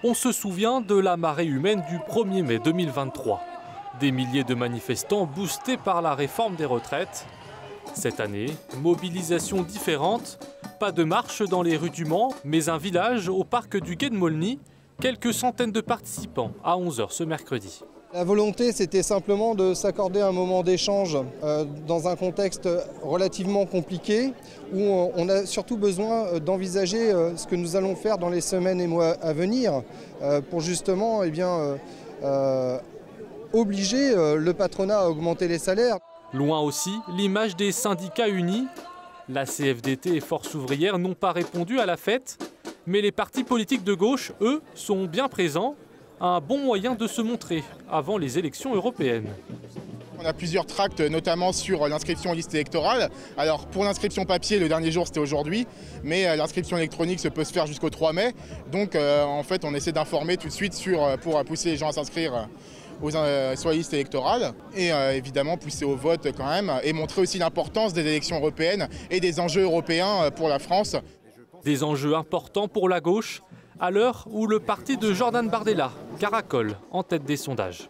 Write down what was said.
On se souvient de la marée humaine du 1er mai 2023. Des milliers de manifestants boostés par la réforme des retraites. Cette année, mobilisation différente. Pas de marche dans les rues du Mans, mais un village au parc du Quai de Maulny. Quelques centaines de participants à 11 h ce mercredi. La volonté, c'était simplement de s'accorder un moment d'échange dans un contexte relativement compliqué où on a surtout besoin d'envisager ce que nous allons faire dans les semaines et mois à venir pour justement obliger le patronat à augmenter les salaires. Loin aussi, l'image des syndicats unis. La CFDT et Force ouvrière n'ont pas répondu à la fête, mais les partis politiques de gauche, eux, sont bien présents. Un bon moyen de se montrer avant les élections européennes. On a plusieurs tracts, notamment sur l'inscription en liste électorale. Alors pour l'inscription papier, le dernier jour c'était aujourd'hui, mais l'inscription électronique se peut se faire jusqu'au 3 mai. Donc en fait on essaie d'informer tout de suite pour pousser les gens à s'inscrire sur la liste électorale et évidemment pousser au vote quand même et montrer aussi l'importance des élections européennes et des enjeux européens pour la France. Des enjeux importants pour la gauche, à l'heure où le parti de Jordan Bardella caracole en tête des sondages.